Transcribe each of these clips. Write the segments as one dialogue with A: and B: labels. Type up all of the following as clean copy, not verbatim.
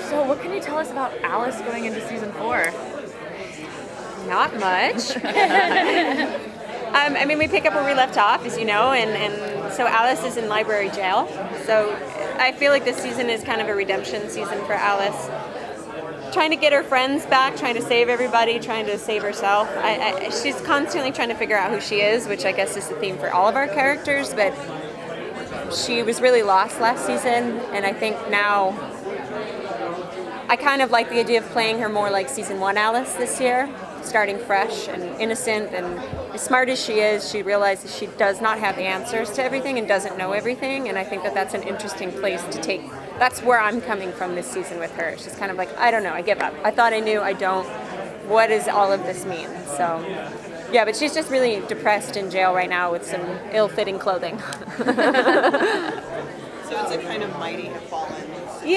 A: So what can you tell us about Alice going into season 4?
B: Not much. I mean, we pick up where we left off, as you know, and so Alice is in library jail. So I feel like this season is kind of a redemption season for Alice. Trying to get her friends back, trying to save everybody, trying to save herself. She's constantly trying to figure out who she is, which I guess is the theme for all of our characters, but she was really lost last season, and I think now I kind of like the idea of playing her more like season 1 Alice this year, starting fresh and innocent, and as smart as she is, she realizes she does not have the answers to everything and doesn't know everything, and I think that that's an interesting place to take. That's where I'm coming from this season with her. She's kind of like, I don't know, I give up. I thought I knew, I don't. What does all of this mean? So, yeah, but she's just really depressed in jail right now with some ill-fitting clothing.
C: So it's a kind of mighty have fallen situation.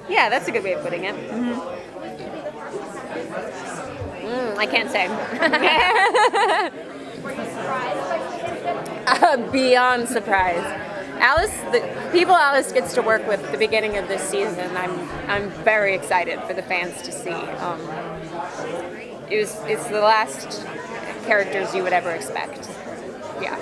B: Yeah, that's a good way of putting it. Mm-hmm. I can't say.
D: Were you surprised by season?
B: Beyond surprised. Alice, the people Alice gets to work with at the beginning of this season, I'm very excited for the fans to see. It's the last characters you would ever expect. Yeah.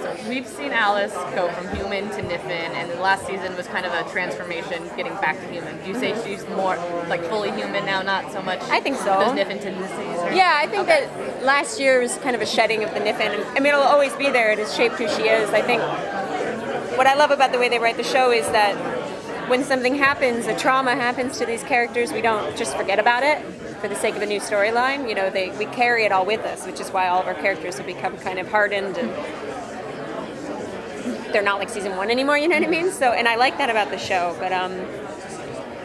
A: So we've seen Alice go from human to Niffin, and the last season was kind of a transformation, getting back to human. Do you say she's more like fully human now, not so much?
B: I think so.
A: Those Niffin tendencies? Or?
B: Yeah, I think that last year was kind of a shedding of the Niffin. I mean, it'll always be there. It has shaped who she is. I think what I love about the way they write the show is that when something happens, a trauma happens to these characters, we don't just forget about it for the sake of a new storyline. You know, we carry it all with us, which is why all of our characters have become kind of hardened and they're not like season 1 anymore, you know what I mean? So, and I like that about the show, but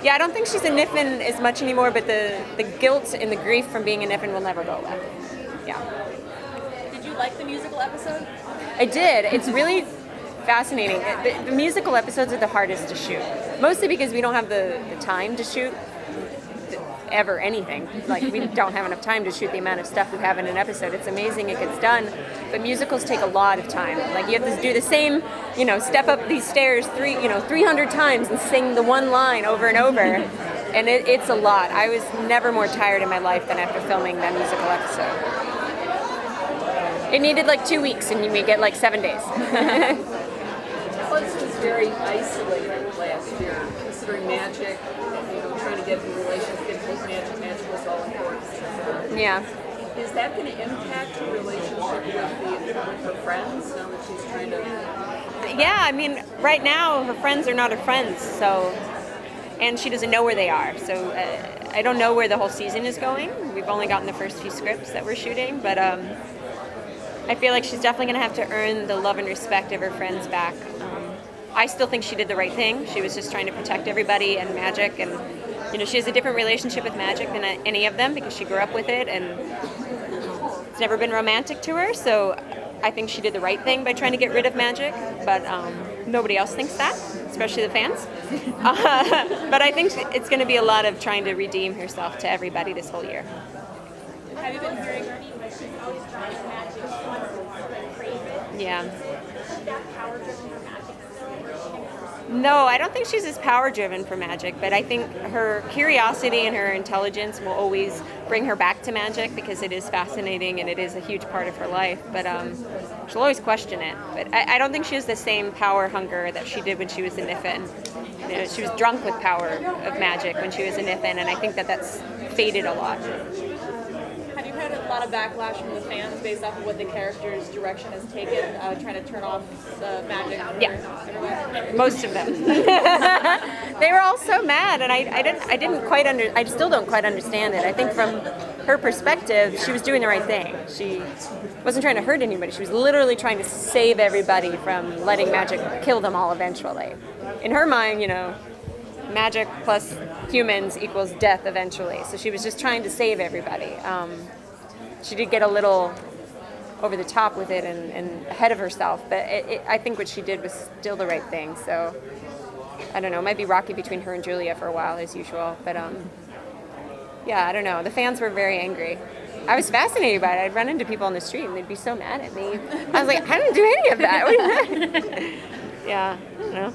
B: yeah, I don't think she's a Niffin as much anymore, but the guilt and the grief from being a Niffin will never go away. Yeah.
D: Did you like the musical episode?
B: I did. It's really fascinating. The musical episodes are the hardest to shoot, mostly because we don't have the time to shoot ever anything. Like, we don't have enough time to shoot the amount of stuff we have in an episode. It's amazing it gets done, but musicals take a lot of time. Like, you have to do the same, step up these stairs 300 times and sing the one line over and over, and it's a lot. I was never more tired in my life than after filming that musical episode. It needed like 2 weeks, and we get like 7 days.
C: Alice was very isolated last year, considering magic, trying to get the relationship with magic. Magic was all important.
B: Yeah.
C: Is that going to impact her relationship with her friends now that she's trying to?
B: Yeah, I mean, right now her friends are not her friends, and she doesn't know where they are. So I don't know where the whole season is going. We've only gotten the first few scripts that we're shooting, but I feel like she's definitely going to have to earn the love and respect of her friends back. I still think she did the right thing. She was just trying to protect everybody and magic, and she has a different relationship with magic than any of them because she grew up with it, and it's never been romantic to her. So I think she did the right thing by trying to get rid of magic, but nobody else thinks that, especially the fans. But I think it's going to be a lot of trying to redeem herself to everybody this whole year.
D: Have you been hearing her that she's always trying to magic? She wants to crave it.
B: Yeah.
D: Is that power driven for magic still?
B: No, I don't think she's as power-driven for magic, but I think her curiosity and her intelligence will always bring her back to magic because it is fascinating and it is a huge part of her life, but she'll always question it. But I don't think she has the same power hunger that she did when she was a Niffin. She was drunk with power of magic when she was a Niffin, and I think that's faded a lot.
D: Have you had a lot of backlash from the fans based off of what the character's direction has taken, trying to turn off the magic?
B: Yeah, most of them. They were all so mad, and I still don't quite understand it. I think from her perspective, she was doing the right thing. She wasn't trying to hurt anybody. She was literally trying to save everybody from letting magic kill them all eventually. In her mind, magic plus humans equals death eventually. So she was just trying to save everybody. She did get a little over the top with it and ahead of herself, but I think what she did was still the right thing. So I don't know, it might be rocky between her and Julia for a while as usual, but yeah, I don't know. The fans were very angry. I was fascinated by it. I'd run into people on the street and they'd be so mad at me. I was like, I didn't do any of that. Yeah, I don't know.